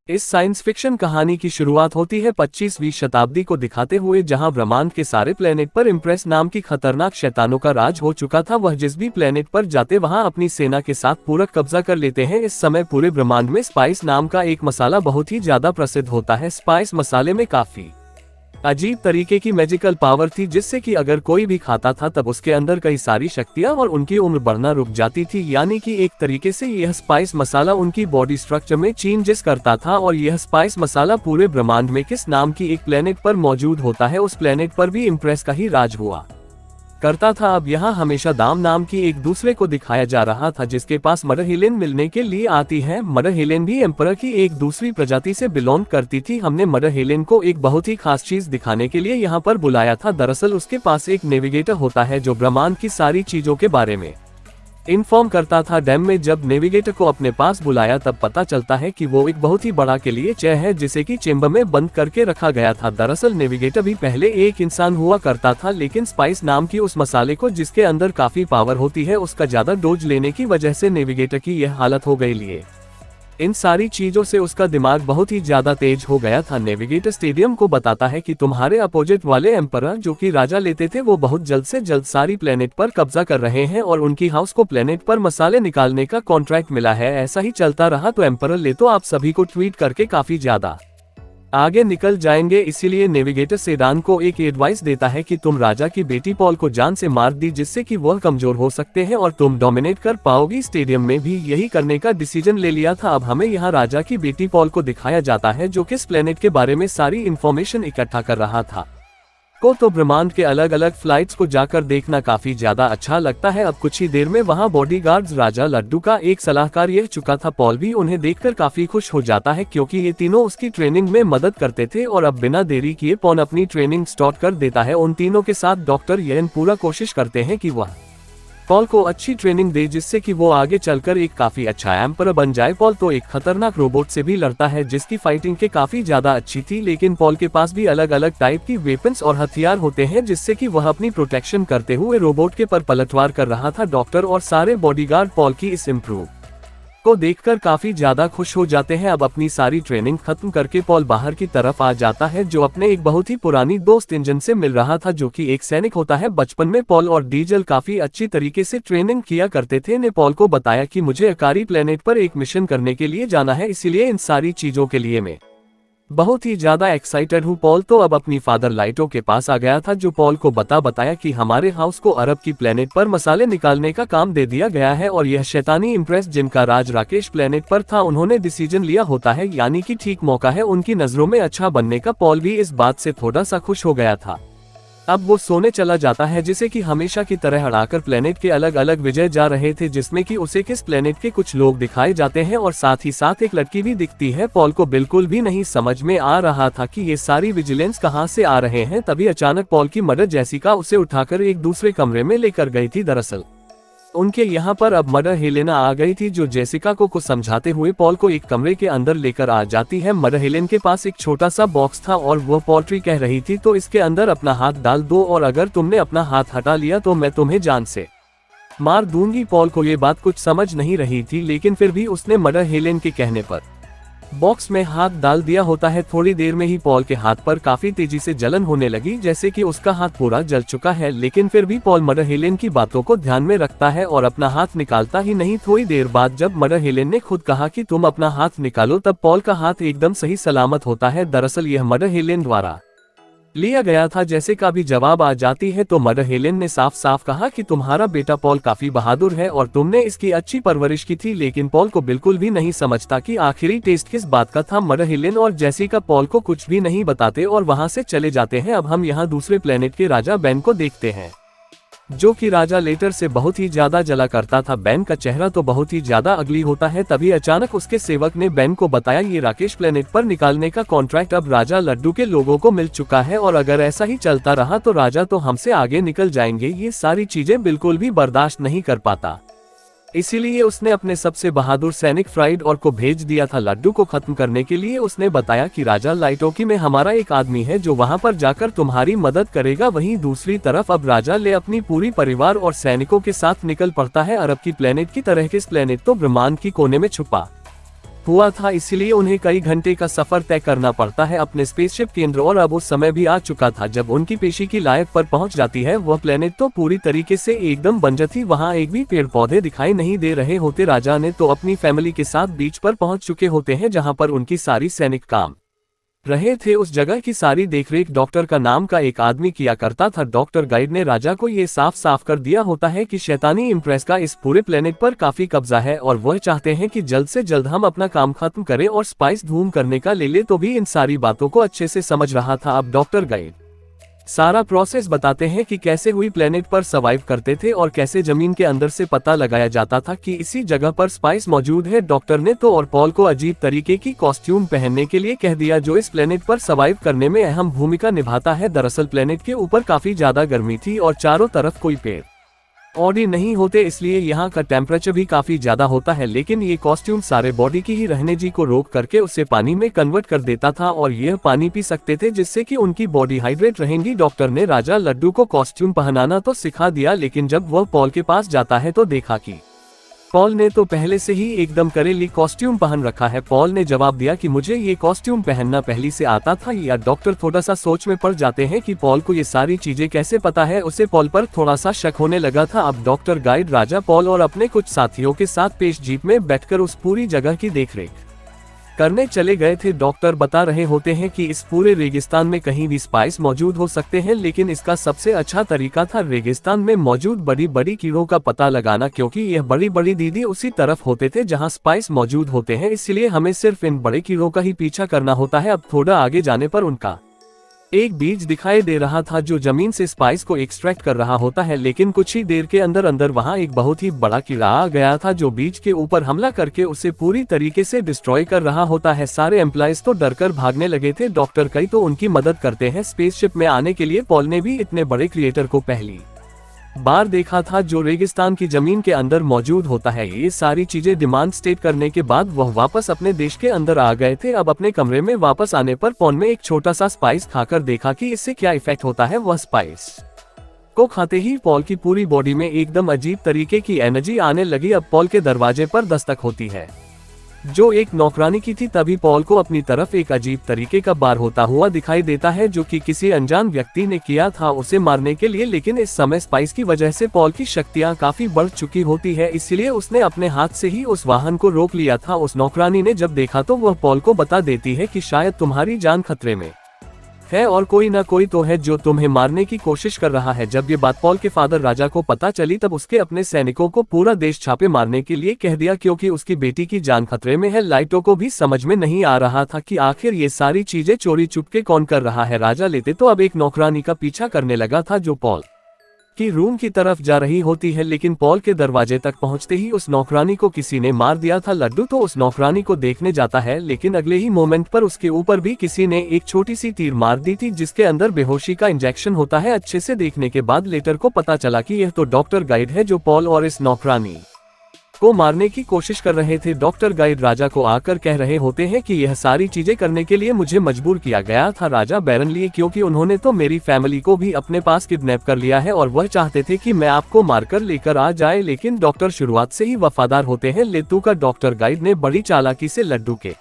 इस science fiction कहानी की शुरुआत होती है 25वीं शताब्दी को दिखाते हुए, जहां ब्रह्मांड के सारे प्लेनेट पर इम्प्रेस नाम की खतरनाक शैतानों का राज हो चुका था। वह जिस भी प्लेनेट पर जाते वहां अपनी सेना के साथ पूरा कब्जा कर लेते हैं। इस समय पूरे ब्रह्मांड में स्पाइस नाम का एक मसाला बहुत ही ज्यादा प्रसिद्ध होता है। स्पाइस मसाले में काफी अजीब तरीके की मैजिकल पावर थी, जिससे कि अगर कोई भी खाता था तब उसके अंदर कई सारी शक्तियां और उनकी उम्र बढ़ना रुक जाती थी। यानी कि एक तरीके से यह स्पाइस मसाला उनकी बॉडी स्ट्रक्चर में चेंजेस करता था। और यह स्पाइस मसाला पूरे ब्रह्मांड में किस नाम की एक प्लेनेट पर मौजूद होता है, उस प्लेनेट पर भी इम्प्रेस का ही राज हुआ करता था। अब यहाँ हमेशा दाम नाम की एक दूसरे को दिखाया जा रहा था, जिसके पास मदर हेलेन मिलने के लिए आती है। मदर हेलेन भी एम्परर की एक दूसरी प्रजाति से बिलोंग करती थी। हमने मदर हेलेन को एक बहुत ही खास चीज दिखाने के लिए यहाँ पर बुलाया था। दरअसल उसके पास एक नेविगेटर होता है जो ब्रह्मांड की सारी चीजों के बारे में इन्फॉर्म करता था। डैम में जब नेविगेटर को अपने पास बुलाया तब पता चलता है कि वो एक बहुत ही बड़ा के लिए चेयर है, जिसे कि चेंबर में बंद करके रखा गया था। दरअसल नेविगेटर भी पहले एक इंसान हुआ करता था, लेकिन स्पाइस नाम की उस मसाले को जिसके अंदर काफी पावर होती है, उसका ज्यादा डोज लेने की वजह से नेविगेटर की यह हालत हो गई। लिए इन सारी चीजों से उसका दिमाग बहुत ही ज्यादा तेज हो गया था। नेविगेटर स्टेडियम को बताता है कि तुम्हारे अपोजिट वाले एम्परर जो कि राजा लेते थे, वो बहुत जल्द से जल्द सारी प्लेनेट पर कब्जा कर रहे हैं और उनकी हाउस को प्लेनेट पर मसाले निकालने का कॉन्ट्रैक्ट मिला है। ऐसा ही चलता रहा तो एम्परर ले तो आप सभी को ट्वीट करके काफी ज्यादा आगे निकल जाएंगे। इसीलिए नेविगेटर सेडान को एक एडवाइस देता है कि तुम राजा की बेटी पॉल को जान से मार दी, जिससे कि वह कमजोर हो सकते हैं और तुम डोमिनेट कर पाओगी। स्टेडियम में भी यही करने का डिसीजन ले लिया था। अब हमें यहाँ राजा की बेटी पॉल को दिखाया जाता है, जो किस प्लेनेट के बारे में सारी इंफॉर्मेशन इकट्ठा कर रहा था। को तो ब्रह्मांड के अलग अलग फ्लाइट्स को जाकर देखना काफी ज्यादा अच्छा लगता है। अब कुछ ही देर में वहां बॉडीगार्ड्स राजा लड्डू का एक सलाहकार यह चुका था। पॉल भी उन्हें देखकर काफी खुश हो जाता है, क्योंकि ये तीनों उसकी ट्रेनिंग में मदद करते थे। और अब बिना देरी किए पॉल अपनी ट्रेनिंग स्टार्ट कर देता है। उन तीनों के साथ डॉक्टर येन पूरा कोशिश करते हैं कि वह पॉल को अच्छी ट्रेनिंग दे, जिससे कि वो आगे चलकर एक काफी अच्छा एम्परर बन जाए। पॉल तो एक खतरनाक रोबोट से भी लड़ता है, जिसकी फाइटिंग के काफी ज्यादा अच्छी थी, लेकिन पॉल के पास भी अलग अलग टाइप की वेपन्स और हथियार होते हैं, जिससे कि वह अपनी प्रोटेक्शन करते हुए रोबोट के पर पलटवार कर रहा था। डॉक्टर और सारे बॉडीगार्ड पॉल की इस इम्प्रूव को देखकर काफी ज्यादा खुश हो जाते हैं। अब अपनी सारी ट्रेनिंग खत्म करके पॉल बाहर की तरफ आ जाता है, जो अपने एक बहुत ही पुरानी दोस्त इंजन से मिल रहा था, जो कि एक सैनिक होता है। बचपन में पॉल और डीजल काफी अच्छी तरीके से ट्रेनिंग किया करते थे। ने पॉल को बताया कि मुझे अकारी प्लेनेट पर एक मिशन करने के लिए जाना है, इसीलिए इन सारी चीजों के लिए मैं बहुत ही ज्यादा एक्साइटेड हूँ। पॉल तो अब अपनी फादर लाइटो के पास आ गया था, जो पॉल को बताया कि हमारे हाउस को अरब की प्लेनेट पर मसाले निकालने का काम दे दिया गया है और यह शैतानी इम्प्रेस जिनका राज राकेश प्लेनेट पर था, उन्होंने डिसीजन लिया होता है। यानी कि ठीक मौका है उनकी नजरों में अच्छा बनने का। पॉल भी इस बात से थोड़ा सा खुश हो गया था। अब वो सोने चला जाता है, जिसे कि हमेशा की तरह हड़ाकर प्लेनेट के अलग अलग विजय जा रहे थे, जिसमें कि उसे किस प्लेनेट के कुछ लोग दिखाए जाते हैं और साथ ही साथ एक लड़की भी दिखती है। पॉल को बिल्कुल भी नहीं समझ में आ रहा था कि ये सारी विजिलेंस कहाँ से आ रहे हैं। तभी अचानक पॉल की मदर जेसिका उसे उठाकर एक दूसरे कमरे में लेकर गई थी। दरअसल उनके यहाँ पर अब मदर हेलेना आ गई थी, जो जेसिका को कुछ समझाते हुए पॉल को एक कमरे के अंदर लेकर आ जाती है। मदर हेलेन के पास एक छोटा सा बॉक्स था और वह पोल्ट्री कह रही थी, तो इसके अंदर अपना हाथ डाल दो और अगर तुमने अपना हाथ हटा लिया तो मैं तुम्हें जान से मार दूंगी। पॉल को ये बात कुछ समझ नहीं रही थी, लेकिन फिर भी उसने मदर हेलेन के कहने पर बॉक्स में हाथ डाल दिया होता है। थोड़ी देर में ही पॉल के हाथ पर काफी तेजी से जलन होने लगी, जैसे कि उसका हाथ पूरा जल चुका है। लेकिन फिर भी पॉल मदर हेलेन की बातों को ध्यान में रखता है और अपना हाथ निकालता ही नहीं। थोड़ी देर बाद जब मदर हेलेन ने खुद कहा कि तुम अपना हाथ निकालो, तब पॉल का हाथ एकदम सही सलामत होता है। दरअसल यह मदर हेलेन द्वारा लिया गया था। जैसे का भी जवाब आ जाती है तो मदर हेलेन ने साफ साफ कहा कि तुम्हारा बेटा पॉल काफी बहादुर है और तुमने इसकी अच्छी परवरिश की थी। लेकिन पॉल को बिल्कुल भी नहीं समझता कि आखिरी टेस्ट किस बात का था। मदर हेलेन और जेसिका पॉल को कुछ भी नहीं बताते और वहां से चले जाते हैं। अब हम यहाँ दूसरे प्लेनेट के राजा बेन को देखते हैं, जो कि राजा लेटर से बहुत ही ज्यादा जला करता था। बेन का चेहरा तो बहुत ही ज्यादा अगली होता है। तभी अचानक उसके सेवक ने बेन को बताया ये राकेश प्लेनेट पर निकालने का कॉन्ट्रैक्ट अब राजा लड्डू के लोगों को मिल चुका है और अगर ऐसा ही चलता रहा तो राजा तो हमसे आगे निकल जाएंगे। ये सारी चीजें बिल्कुल भी बर्दाश्त नहीं कर पाता, इसीलिए उसने अपने सबसे बहादुर सैनिक फ्राइड और को भेज दिया था लड्डू को खत्म करने के लिए। उसने बताया कि राजा लाइटोकी में हमारा एक आदमी है जो वहां पर जाकर तुम्हारी मदद करेगा। वहीं दूसरी तरफ अब राजा ले अपनी पूरी परिवार और सैनिकों के साथ निकल पड़ता है अरब की प्लेनेट की तरह। किस प्लेनेट तो ब्रह्मांड की कोने में छुपा हुआ था, इसलिए उन्हें कई घंटे का सफर तय करना पड़ता है अपने स्पेसशिप केंद्र। और अब उस समय भी आ चुका था जब उनकी पेशी की लायक पर पहुंच जाती है। वह प्लेनेट तो पूरी तरीके से एकदम बंजर थी, वहां एक भी पेड़ पौधे दिखाई नहीं दे रहे होते। राजा ने तो अपनी फैमिली के साथ बीच पर पहुंच चुके होते हैं जहां पर उनकी सारी सैनिक काम रहे थे। उस जगह की सारी देखरेख डॉक्टर का नाम का एक आदमी किया करता था। डॉक्टर गाइड ने राजा को ये साफ साफ कर दिया होता है कि शैतानी इम्प्रेस का इस पूरे प्लेनेट पर काफी कब्जा है और वह चाहते हैं कि जल्द से जल्द हम अपना काम खत्म करें और स्पाइस धूम करने का ले ले। तो भी इन सारी बातों को अच्छे से समझ रहा था। अब डॉक्टर गाइड सारा प्रोसेस बताते हैं कि कैसे हुई प्लेनेट पर सर्वाइव करते थे और कैसे जमीन के अंदर से पता लगाया जाता था कि इसी जगह पर स्पाइस मौजूद है। डॉक्टर ने तो और पॉल को अजीब तरीके की कॉस्ट्यूम पहनने के लिए कह दिया जो इस प्लेनेट पर सर्वाइव करने में अहम भूमिका निभाता है। दरअसल प्लेनेट के ऊपर काफी ज्यादा गर्मी थी और चारों तरफ कोई पेड़ पौधे नहीं होते, इसलिए यहाँ का टेम्परेचर भी काफी ज्यादा होता है। लेकिन ये कॉस्ट्यूम सारे बॉडी की ही रहने जी को रोक करके उसे पानी में कन्वर्ट कर देता था और यह पानी पी सकते थे जिससे कि उनकी बॉडी हाइड्रेट रहेंगी। डॉक्टर ने राजा लड्डू को कॉस्ट्यूम पहनाना तो सिखा दिया, लेकिन जब वह पॉल के पास जाता है तो देखा कि पॉल ने तो पहले से ही एकदम करेली कॉस्ट्यूम पहन रखा है। पॉल ने जवाब दिया कि मुझे ये कॉस्ट्यूम पहनना पहले से आता था। या डॉक्टर थोड़ा सा सोच में पड़ जाते हैं कि पॉल को ये सारी चीजें कैसे पता है। उसे पॉल पर थोड़ा सा शक होने लगा था। अब डॉक्टर गाइड राजा, पॉल और अपने कुछ साथियों के साथ पेश जीप में बैठकर उस पूरी जगह की देखरेख करने चले गए थे। डॉक्टर बता रहे होते हैं कि इस पूरे रेगिस्तान में कहीं भी स्पाइस मौजूद हो सकते हैं, लेकिन इसका सबसे अच्छा तरीका था रेगिस्तान में मौजूद बड़ी बड़ी कीड़ों का पता लगाना, क्योंकि यह बड़ी बड़ी दीदी उसी तरफ होते थे जहां स्पाइस मौजूद होते हैं। इसलिए हमें सिर्फ इन बड़े कीड़ों का ही पीछा करना होता है। अब थोड़ा आगे जाने पर उनका एक बीज दिखाई दे रहा था जो जमीन से स्पाइस को एक्सट्रैक्ट कर रहा होता है, लेकिन कुछ ही देर के अंदर अंदर वहां एक बहुत ही बड़ा कीड़ा आ गया था जो बीज के ऊपर हमला करके उसे पूरी तरीके से डिस्ट्रॉय कर रहा होता है। सारे एम्प्लॉइज तो डरकर भागने लगे थे। डॉक्टर कई तो उनकी मदद करते हैं स्पेसशिप में आने के लिए। पॉल ने भी इतने बड़े क्रिएटर को पहली बार देखा था जो रेगिस्तान की जमीन के अंदर मौजूद होता है। ये सारी चीजें डिमांड स्टेट करने के बाद वह वापस अपने देश के अंदर आ गए थे। अब अपने कमरे में वापस आने पर पॉल ने एक छोटा सा स्पाइस खाकर देखा कि इससे क्या इफेक्ट होता है। वह स्पाइस को खाते ही पॉल की पूरी बॉडी में एकदम अजीब तरीके की एनर्जी आने लगी। अब पॉल के दरवाजे पर दस्तक होती है जो एक नौकरानी की थी। तभी पॉल को अपनी तरफ एक अजीब तरीके का बार होता हुआ दिखाई देता है जो कि किसी अनजान व्यक्ति ने किया था उसे मारने के लिए। लेकिन इस समय स्पाइस की वजह से पॉल की शक्तियां काफी बढ़ चुकी होती है, इसलिए उसने अपने हाथ से ही उस वाहन को रोक लिया था। उस नौकरानी ने जब देखा तो वह पॉल को बता देती है कि शायद तुम्हारी जान खतरे में है और कोई ना कोई तो है जो तुम्हें मारने की कोशिश कर रहा है। जब ये बात पॉल के फादर राजा को पता चली तब उसके अपने सैनिकों को पूरा देश छापे मारने के लिए कह दिया, क्योंकि उसकी बेटी की जान खतरे में है। लाइटों को भी समझ में नहीं आ रहा था कि आखिर ये सारी चीजें चोरी चुपके कौन कर रहा है। राजा लेते तो अब एक नौकरानी का पीछा करने लगा था जो पॉल की रूम की तरफ जा रही होती है, लेकिन पॉल के दरवाजे तक पहुंचते ही उस नौकरानी को किसी ने मार दिया था। लड्डू तो उस नौकरानी को देखने जाता है, लेकिन अगले ही मोमेंट पर उसके ऊपर भी किसी ने एक छोटी सी तीर मार दी थी जिसके अंदर बेहोशी का इंजेक्शन होता है। अच्छे से देखने के बाद लेटर को पता चला कि यह तो डॉक्टर गाइड है जो पॉल और इस नौकरानी को मारने की कोशिश कर रहे थे। डॉक्टर गाइड राजा को आकर कह रहे होते हैं कि यह सारी चीजें करने के लिए मुझे मजबूर किया गया था राजा बैरन लिए, क्योंकि उन्होंने तो मेरी फैमिली को भी अपने पास किडनैप कर लिया है और वह चाहते थे कि मैं आपको मारकर लेकर आ जाए। लेकिन डॉक्टर शुरुआत से ही वफादार होते हैं लेतू का। डॉक्टर गाइड ने बड़ी चालाकी से लड्डू के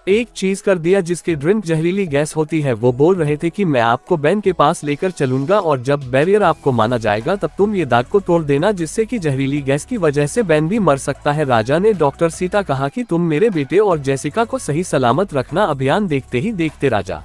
एक चीज कर दिया जिसकी ड्रिंक जहरीली गैस होती है। वो बोल रहे थे कि मैं आपको बैन के पास लेकर चलूंगा और जब बैरियर आपको माना जाएगा तब तुम ये दाग को तोड़ देना, जिससे कि जहरीली गैस की वजह से बैन भी मर सकता है। राजा ने डॉक्टर सीता कहा कि तुम मेरे बेटे और जेसिका को सही सलामत रखना। अभियान देखते ही देखते राजा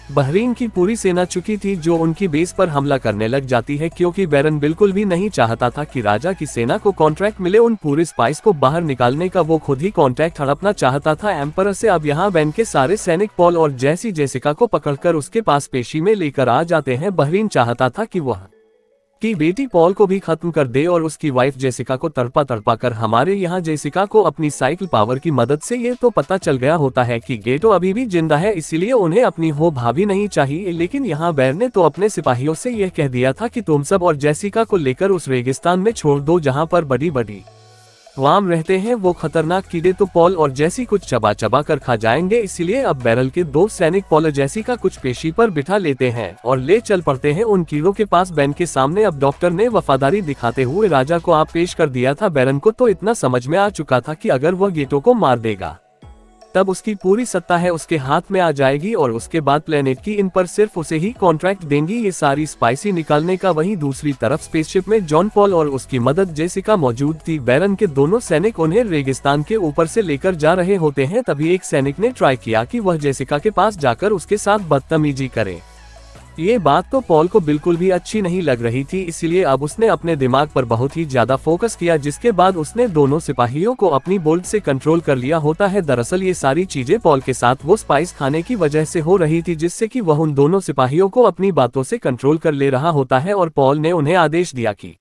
बहरीन की पूरी सेना चुकी थी जो उनकी बेस पर हमला करने लग जाती है, क्योंकि बैरन बिल्कुल भी नहीं चाहता था कि राजा की सेना को कॉन्ट्रैक्ट मिले उन पूरे स्पाइस को बाहर निकालने का। वो खुद ही कॉन्ट्रैक्ट हड़पना चाहता था एम्परर से। अब यहाँ बैन के सारे सैनिक पॉल और जेसिका को पकड़कर उसके पास पेशी में लेकर आ जाते हैं। बहरीन चाहता था कि वह की बेटी पॉल को भी खत्म कर दे और उसकी वाइफ जेसिका को तड़पा तड़पा कर। हमारे यहाँ जेसिका को अपनी साइकिल पावर की मदद से ये तो पता चल गया होता है कि गेटो अभी भी जिंदा है, इसलिए उन्हें अपनी हो भाभी नहीं चाहिए। लेकिन यहाँ बैर ने तो अपने सिपाहियों से यह कह दिया था कि तुम सब और जेसिका को लेकर उस रेगिस्तान में छोड़ दो जहाँ पर बड़ी बड़ी वाम रहते हैं। वो खतरनाक कीड़े तो पॉल और जैसी कुछ चबा चबा कर खा जाएंगे, इसलिए अब बैरल के दो सैनिक पॉल और जैसी का कुछ पेशी पर बिठा लेते हैं और ले चल पड़ते हैं उन कीड़ों के पास बैन के सामने। अब डॉक्टर ने वफादारी दिखाते हुए राजा को आप पेश कर दिया था। बैरन को तो इतना समझ में आ चुका था कि अगर वह गेटो को मार देगा तब उसकी पूरी सत्ता है उसके हाथ में आ जाएगी और उसके बाद प्लेनेट की इन पर सिर्फ उसे ही कॉन्ट्रैक्ट देंगी ये सारी स्पाइसी निकालने का। वहीं दूसरी तरफ स्पेसशिप में जॉन पॉल और उसकी मदद जेसिका मौजूद थी। बैरन के दोनों सैनिक उन्हें रेगिस्तान के ऊपर से लेकर जा रहे होते हैं। तभी एक सैनिक ने ट्राई किया कि वह जेसिका के पास जाकर उसके साथ बदतमीजी करे। ये बात तो पॉल को बिल्कुल भी अच्छी नहीं लग रही थी, इसलिए अब उसने अपने दिमाग पर बहुत ही ज्यादा फोकस किया, जिसके बाद उसने दोनों सिपाहियों को अपनी बोल्ट से कंट्रोल कर लिया होता है। दरअसल ये सारी चीजें पॉल के साथ वो स्पाइस खाने की वजह से हो रही थी, जिससे कि वह उन दोनों सिपाहियों को अपनी बातों से कंट्रोल कर ले रहा होता है। और पॉल ने उन्हें आदेश दिया कि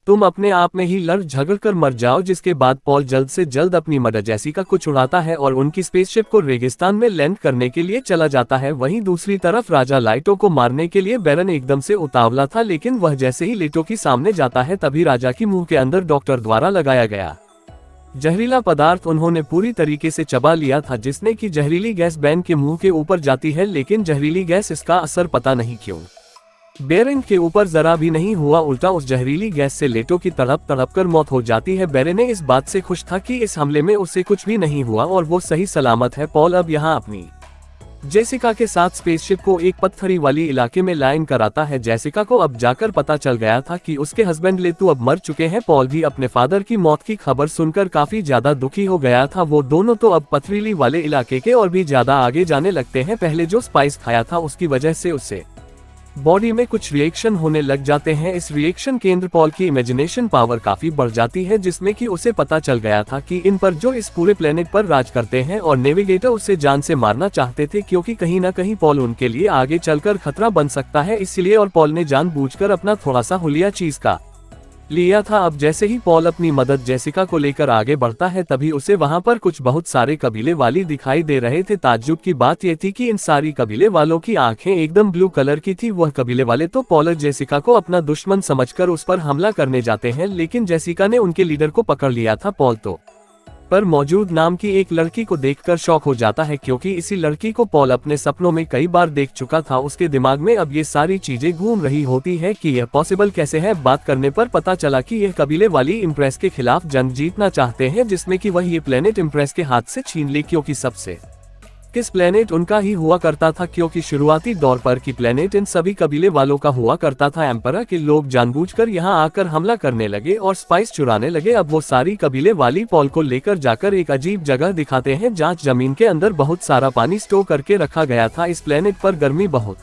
तुम अपने आप में ही लड़ झगड़ कर मर जाओ, जिसके बाद पॉल जल्द से जल्द अपनी मदर जेसिका को छुड़ाता है और उनकी स्पेसशिप को रेगिस्तान में लैंड करने के लिए चला जाता है। वहीं दूसरी तरफ राजा लाइटो को मारने के लिए बैरन एकदम से उतावला था, लेकिन वह जैसे ही लेटो के सामने जाता है तभी राजा की मुंह के अंदर डॉक्टर द्वारा लगाया गया जहरीला पदार्थ उन्होंने पूरी तरीके से चबा लिया था, जिसने की जहरीली गैस बैन के मुंह के ऊपर जाती है, लेकिन जहरीली गैस इसका असर पता नहीं क्यों बेरेन के ऊपर जरा भी नहीं हुआ, उल्टा उस जहरीली गैस से लेटो की तड़प कर मौत हो जाती है। बेरेन इस बात से खुश था कि इस हमले में उसे कुछ भी नहीं हुआ और वो सही सलामत है। पॉल अब यहाँ अपनी जेसिका के साथ स्पेसशिप को एक पत्थरी वाली इलाके में लैंड कराता है। जेसिका को अब जाकर पता चल गया था कि उसके हस्बैंड लेतू अब मर चुके हैं। पॉल भी अपने फादर की मौत की खबर सुनकर काफी ज्यादा दुखी हो गया था। वो दोनों तो अब पथरीली वाले इलाके के और भी ज्यादा आगे जाने लगते हैं। पहले जो स्पाइस खाया था उसकी वजह से उसे बॉडी में कुछ रिएक्शन होने लग जाते हैं। इस रिएक्शन केंद्र पॉल की इमेजिनेशन पावर काफी बढ़ जाती है, जिसमें कि उसे पता चल गया था कि इन पर जो इस पूरे प्लेनेट पर राज करते हैं और नेविगेटर उसे जान से मारना चाहते थे, क्योंकि कहीं ना कहीं पॉल उनके लिए आगे चलकर खतरा बन सकता है। इसलिए और पॉल ने जानबूझकर अपना थोड़ा सा हुलिया चीज का लिया था। अब जैसे ही पॉल अपनी मदद जेसिका को लेकर आगे बढ़ता है, तभी उसे वहां पर कुछ बहुत सारे कबीले वाली दिखाई दे रहे थे। ताज्जुब की बात यह थी कि इन सारी कबीले वालों की आंखें एकदम ब्लू कलर की थी। वह कबीले वाले तो पॉल और जेसिका को अपना दुश्मन समझकर उस पर हमला करने जाते हैं, लेकिन जेसिका ने उनके लीडर को पकड़ लिया था। पॉल तो पर मौजूद नाम की एक लड़की को देखकर शॉक हो जाता है, क्योंकि इसी लड़की को पॉल अपने सपनों में कई बार देख चुका था। उसके दिमाग में अब ये सारी चीजें घूम रही होती है कि यह पॉसिबल कैसे है। बात करने पर पता चला कि यह कबीले वाली इम्प्रेस के खिलाफ जंग जीतना चाहते हैं, जिसमें कि वह ये प्लेनेट इम्प्रेस के हाथ से छीन ले, क्योंकि सबसे किस प्लेनेट उनका ही हुआ करता था, क्योंकि शुरुआती दौर पर की प्लेनेट इन सभी कबीले वालों का हुआ करता था। एम्परर के लोग जानबूझकर यहां आकर हमला करने लगे और स्पाइस चुराने लगे। अब वो सारी कबीले वाली पॉल को लेकर जाकर एक अजीब जगह दिखाते हैं, जहां जमीन के अंदर बहुत सारा पानी स्टोर करके रखा गया था। इस प्लेनेट पर गर्मी बहुत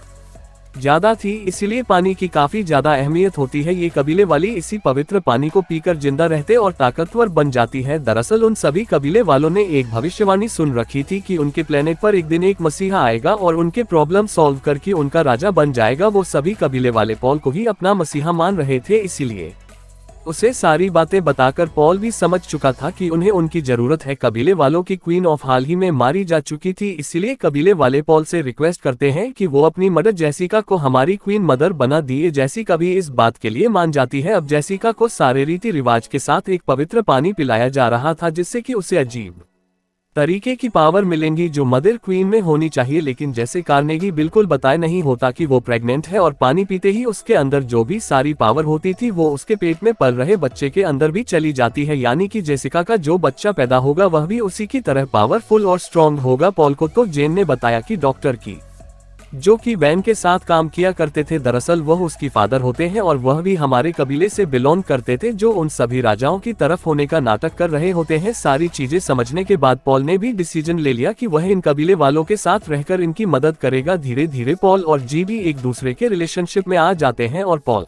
ज्यादा थी, इसीलिए पानी की काफी ज्यादा अहमियत होती है। ये कबीले वाली इसी पवित्र पानी को पीकर जिंदा रहते और ताकतवर बन जाती है। दरअसल उन सभी कबीले वालों ने एक भविष्यवाणी सुन रखी थी कि उनके प्लेनेट पर एक दिन एक मसीहा आएगा और उनके प्रॉब्लम सॉल्व करके उनका राजा बन जाएगा। वो सभी कबीले वाले पॉल को ही अपना मसीहा मान रहे थे, इसीलिए उसे सारी बातें बताकर पॉल भी समझ चुका था कि उन्हें उनकी जरूरत है। कबीले वालों की क्वीन ऑफ हाल ही में मारी जा चुकी थी, इसीलिए कबीले वाले पॉल से रिक्वेस्ट करते हैं कि वो अपनी मदर जेसिका को हमारी क्वीन मदर बना दिए। जेसिका भी इस बात के लिए मान जाती है। अब जेसिका को सारे रीति रिवाज के साथ एक पवित्र पानी पिलाया जा रहा था, जिससे कि उसे अजीब तरीके की पावर मिलेंगी जो मदर क्वीन में होनी चाहिए। लेकिन जैसे कार्नेगी बिल्कुल बताए नहीं होता कि वो प्रेग्नेंट है, और पानी पीते ही उसके अंदर जो भी सारी पावर होती थी वो उसके पेट में पल रहे बच्चे के अंदर भी चली जाती है। यानी कि जेसिका का जो बच्चा पैदा होगा वह भी उसी की तरह पावरफुल और स्ट्रॉन्ग होगा। पॉल को तो जेन ने बताया कि डॉक्टर की जो कि बैन के साथ काम किया करते थे, दरअसल वह उसकी फादर होते हैं और वह भी हमारे कबीले से बिलोंग करते थे, जो उन सभी राजाओं की तरफ होने का नाटक कर रहे होते हैं। सारी चीजें समझने के बाद पॉल ने भी डिसीजन ले लिया कि वह इन कबीले वालों के साथ रहकर इनकी मदद करेगा। धीरे धीरे पॉल और जी भी एक दूसरे के रिलेशनशिप में आ जाते हैं और पॉल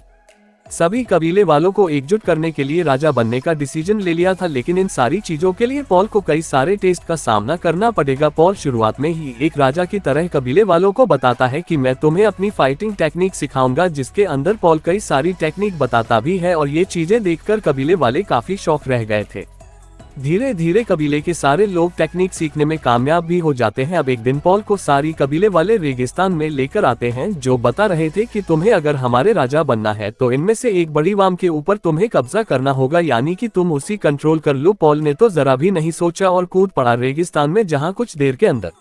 सभी कबीले वालों को एकजुट करने के लिए राजा बनने का डिसीजन ले लिया था। लेकिन इन सारी चीजों के लिए पॉल को कई सारे टेस्ट का सामना करना पड़ेगा। पॉल शुरुआत में ही एक राजा की तरह कबीले वालों को बताता है कि मैं तुम्हें अपनी फाइटिंग टेक्निक सिखाऊंगा, जिसके अंदर पॉल कई सारी टेक्निक बताता भी है, और ये चीजें देखकर कबीले वाले काफी शौक रह गए थे। धीरे धीरे कबीले के सारे लोग टेक्निक सीखने में कामयाब भी हो जाते हैं। अब एक दिन पॉल को सारी कबीले वाले रेगिस्तान में लेकर आते हैं, जो बता रहे थे कि तुम्हें अगर हमारे राजा बनना है तो इनमें से एक बड़ी वाम के ऊपर तुम्हें कब्जा करना होगा, यानी कि तुम उसी कंट्रोल कर लो। पॉल ने तो जरा भी नहीं सोचा और कूद पड़ा रेगिस्तान में, जहाँ कुछ देर के अंदर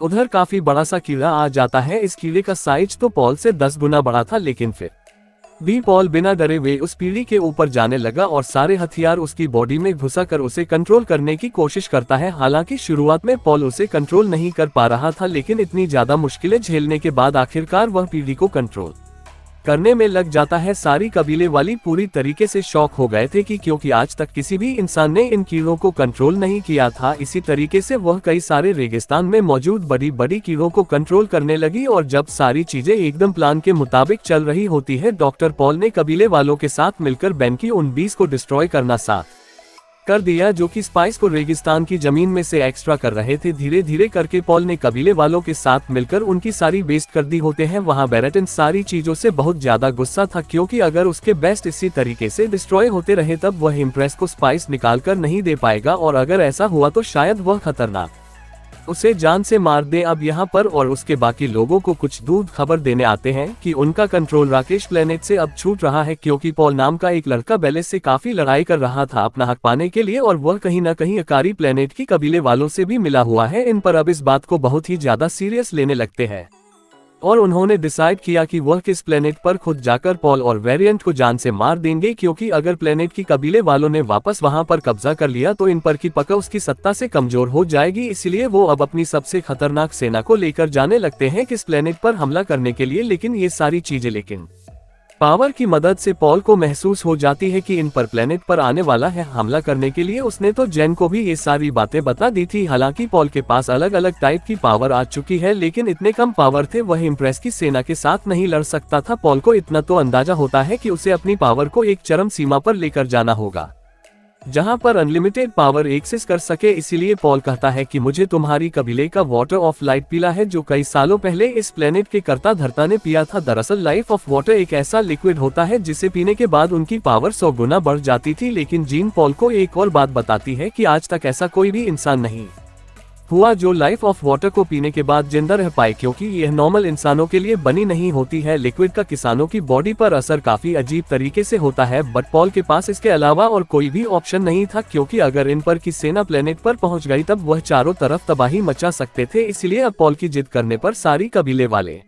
उधर काफी बड़ा सा कीड़ा आ जाता है। इस कीड़े का साइज तो पॉल से 10 गुना बड़ा था, लेकिन फिर बी पॉल बिना डरे हुए उस पीढ़ी के ऊपर जाने लगा और सारे हथियार उसकी बॉडी में घुसा कर उसे कंट्रोल करने की कोशिश करता है। हालांकि शुरुआत में पॉल उसे कंट्रोल नहीं कर पा रहा था, लेकिन इतनी ज्यादा मुश्किलें झेलने के बाद आखिरकार वह पीढ़ी को कंट्रोल करने में लग जाता है। सारी कबीले वाली पूरी तरीके से शॉक हो गए थे क्योंकि आज तक किसी भी इंसान ने इन कीड़ों को कंट्रोल नहीं किया था। इसी तरीके से वह कई सारे रेगिस्तान में मौजूद बड़ी बड़ी कीड़ों को कंट्रोल करने लगी और जब सारी चीजें एकदम प्लान के मुताबिक चल रही होती है, डॉक्टर पॉल ने कबीले वालों के साथ मिलकर बेन की उन 20 को डिस्ट्रॉय करना साथ कर दिया जो कि स्पाइस को रेगिस्तान की जमीन में से एक्स्ट्रा कर रहे थे। धीरे धीरे करके पॉल ने कबीले वालों के साथ मिलकर उनकी सारी वेस्ट कर दी होते हैं। वहां बेरेटन सारी चीजों से बहुत ज्यादा गुस्सा था क्योंकि अगर उसके बेस्ट इसी तरीके से डिस्ट्रॉय होते रहे तब वह इम्प्रेस को स्पाइस निकाल कर नहीं दे पाएगा और अगर ऐसा हुआ तो शायद वह खतरनाक उसे जान से मार दे। अब यहाँ पर और उसके बाकी लोगों को कुछ दूर खबर देने आते हैं कि उनका कंट्रोल राकेश प्लेनेट से अब छूट रहा है क्योंकि पॉल नाम का एक लड़का बेलेस से काफी लड़ाई कर रहा था अपना हक पाने के लिए और वह कहीं न कहीं अकारी प्लेनेट की कबीले वालों से भी मिला हुआ है। इन पर अब इस बात को बहुत ही ज्यादा सीरियस लेने लगते हैं और उन्होंने डिसाइड किया कि वह किस प्लेनेट पर खुद जाकर पॉल और वेरिएंट को जान से मार देंगे क्योंकि अगर प्लेनेट की कबीले वालों ने वापस वहां पर कब्जा कर लिया तो इन पर की पकड़ उसकी सत्ता से कमजोर हो जाएगी। इसलिए वो अब अपनी सबसे खतरनाक सेना को लेकर जाने लगते हैं किस प्लेनेट पर हमला करने के लिए। लेकिन ये सारी चीजें लेकिन पावर की मदद से पॉल को महसूस हो जाती है कि इन पर प्लेनेट पर आने वाला है हमला करने के लिए। उसने तो जेन को भी ये सारी बातें बता दी थी। हालांकि पॉल के पास अलग अलग टाइप की पावर आ चुकी है, लेकिन इतने कम पावर थे वह इम्प्रेस की सेना के साथ नहीं लड़ सकता था। पॉल को इतना तो अंदाजा होता है कि उसे अपनी पावर को एक चरम सीमा पर लेकर जाना होगा जहां पर अनलिमिटेड पावर एक्सेस कर सके। इसीलिए पॉल कहता है कि मुझे तुम्हारी कबीले का वाटर ऑफ लाइट पीला है जो कई सालों पहले इस प्लेनेट के कर्ता धर्ता ने पिया था। दरअसल लाइफ ऑफ वाटर एक ऐसा लिक्विड होता है जिसे पीने के बाद उनकी पावर 100 गुना बढ़ जाती थी। लेकिन जीन पॉल को एक और बात बताती है कि आज तक ऐसा कोई भी इंसान नहीं हुआ जो लाइफ ऑफ वाटर को पीने के बाद जिंदा रह पाए क्योंकि यह नॉर्मल इंसानों के लिए बनी नहीं होती है। लिक्विड का किसानों की बॉडी पर असर काफी अजीब तरीके से होता है, बट पॉल के पास इसके अलावा और कोई भी ऑप्शन नहीं था क्योंकि अगर इन पर की सेना प्लेनेट पर पहुंच गई तब वह चारों तरफ तबाही मचा सकते थे। इसलिए अब पॉल की जिद करने पर सारी कबीले वाले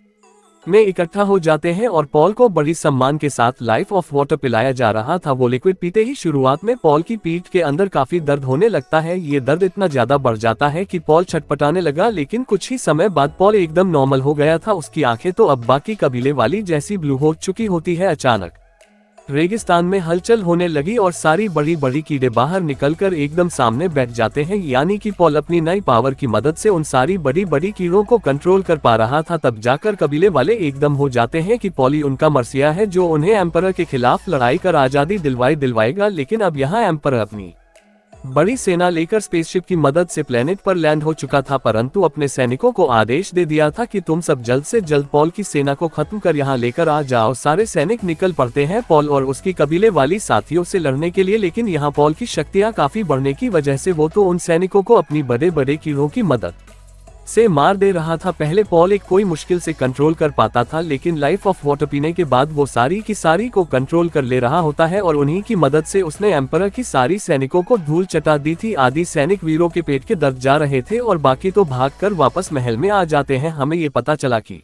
में इकट्ठा हो जाते हैं और पॉल को बड़ी सम्मान के साथ लाइफ ऑफ वाटर पिलाया जा रहा था। वो लिक्विड पीते ही शुरुआत में पॉल की पीठ के अंदर काफी दर्द होने लगता है। ये दर्द इतना ज्यादा बढ़ जाता है कि पॉल छटपटाने लगा, लेकिन कुछ ही समय बाद पॉल एकदम नॉर्मल हो गया था। उसकी आंखें तो अब बाकी कबीले वाली जैसी ब्लू हो चुकी होती है। अचानक रेगिस्तान में हलचल होने लगी और सारी बड़ी बड़ी कीड़े बाहर निकलकर एकदम सामने बैठ जाते हैं, यानी कि पॉल अपनी नई पावर की मदद से उन सारी बड़ी बड़ी कीड़ों को कंट्रोल कर पा रहा था। तब जाकर कबीले वाले एकदम हो जाते हैं कि पॉल ही उनका मर्सिया है जो उन्हें एम्परर के खिलाफ लड़ाई कर आजादी दिलवाएगा। लेकिन अब यहाँ एम्परर अपनी बड़ी सेना लेकर स्पेसशिप की मदद से प्लेनेट पर लैंड हो चुका था, परंतु अपने सैनिकों को आदेश दे दिया था कि तुम सब जल्द से जल्द पॉल की सेना को खत्म कर यहाँ लेकर आ जाओ। सारे सैनिक निकल पड़ते हैं पॉल और उसकी कबीले वाली साथियों से लड़ने के लिए, लेकिन यहाँ पॉल की शक्तियाँ काफी बढ़ने की वजह से वो तो उन सैनिकों को अपनी बड़े बड़े कीड़ों की मदद से मार दे रहा था। पहले पॉल एक कोई मुश्किल से कंट्रोल कर पाता था, लेकिन लाइफ ऑफ वाटर पीने के बाद वो सारी की सारी को कंट्रोल कर ले रहा होता है और उन्हीं की मदद से उसने एम्परर की सारी सैनिकों को धूल चटा दी थी। आधि सैनिक वीरों के पेट के दर्द जा रहे थे और बाकी तो भागकर वापस महल में आ जाते हैं। हमें ये पता चला कि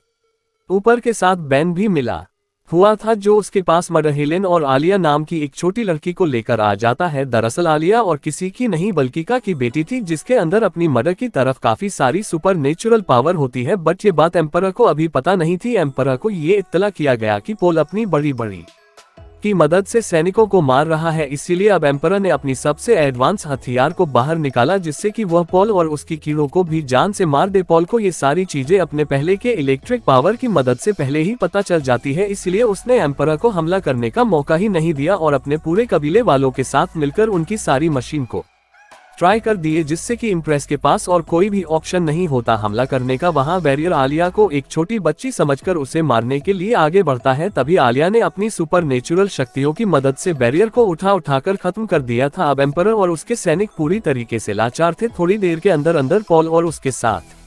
ऊपर के साथ बैन भी मिला हुआ था जो उसके पास मदर हेलेन और आलिया नाम की एक छोटी लड़की को लेकर आ जाता है। दरअसल आलिया और किसी की नहीं बल्कि का की बेटी थी जिसके अंदर अपनी मदर की तरफ काफी सारी सुपर नेचुरल पावर होती है, बट ये बात एम्परर को अभी पता नहीं थी। एम्परर को ये इत्तला किया गया कि पॉल अपनी बड़ी बड़ी की मदद से सैनिकों को मार रहा है, इसीलिए अब एम्परर ने अपनी सबसे एडवांस हथियार को बाहर निकाला जिससे कि वह पॉल और उसकी कीड़ों को भी जान से मार दे। पॉल को ये सारी चीजें अपने पहले के इलेक्ट्रिक पावर की मदद से पहले ही पता चल जाती है, इसलिए उसने एम्परर को हमला करने का मौका ही नहीं दिया और अपने पूरे कबीले वालों के साथ मिलकर उनकी सारी मशीन को ट्राई कर दिए जिससे कि इम्प्रेस के पास और कोई भी ऑप्शन नहीं होता हमला करने का। वहां बैरियर आलिया को एक छोटी बच्ची समझकर उसे मारने के लिए आगे बढ़ता है। तभी आलिया ने अपनी सुपर नेचुरल शक्तियों की मदद से बैरियर को उठाकर खत्म कर दिया था। अब एम्परर और उसके सैनिक पूरी तरीके से लाचार थे। थोड़ी देर के अंदर अंदर पॉल और उसके साथ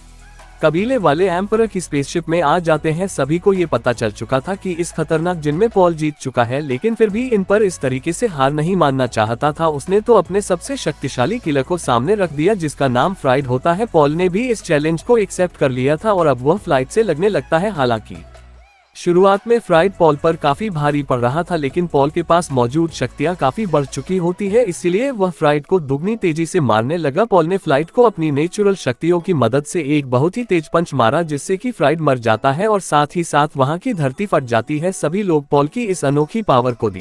कबीले वाले एम्परर की स्पेसशिप में आ जाते हैं। सभी को ये पता चल चुका था कि इस खतरनाक जिन में पॉल जीत चुका है, लेकिन फिर भी इन पर इस तरीके से हार नहीं मानना चाहता था। उसने तो अपने सबसे शक्तिशाली किलर को सामने रख दिया जिसका नाम फ्राइड होता है। पॉल ने भी इस चैलेंज को एक्सेप्ट कर लिया था और अब वह फ्लाइट से लगने लगता है। हालांकि शुरुआत में फ्राइड पॉल पर काफी भारी पड़ रहा था, लेकिन पॉल के पास मौजूद शक्तियां काफी बढ़ चुकी होती है, इसीलिए वह फ्राइड को दुगनी तेजी से मारने लगा। पॉल ने फ्राइड को अपनी नेचुरल शक्तियों की मदद से एक बहुत ही तेज पंच मारा, जिससे कि फ्राइड मर जाता है और साथ ही साथ वहां की धरती फट जाती है। सभी लोग पॉल की इस अनोखी पावर को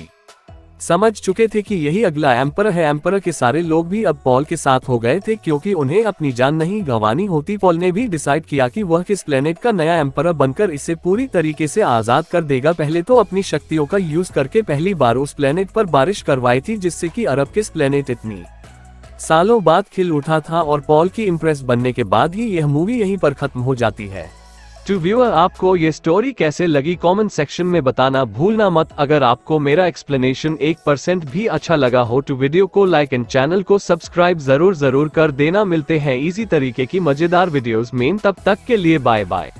समझ चुके थे कि यही अगला एम्परर है। एम्परर के सारे लोग भी अब पॉल के साथ हो गए थे, क्योंकि उन्हें अपनी जान नहीं गंवानी होती। पॉल ने भी डिसाइड किया कि वह किस प्लेनेट का नया एम्परर बनकर इसे पूरी तरीके से आजाद कर देगा। पहले तो अपनी शक्तियों का यूज करके पहली बार उस प्लेनेट पर बारिश करवाई थी, जिससे कि अरब किस प्लेनेट इतनी सालों बाद खिल उठा था। और पॉल की इम्प्रेस बनने के बाद ही यह मूवी यहीं पर खत्म हो जाती है। टू व्यूअर, आपको ये स्टोरी कैसे लगी कमेंट सेक्शन में बताना भूलना मत। अगर आपको मेरा एक्सप्लेनेशन 1% भी अच्छा लगा हो तो वीडियो को लाइक एंड चैनल को सब्सक्राइब जरूर कर देना। मिलते हैं इजी तरीके की मजेदार वीडियोस में, तब तक के लिए बाय बाय।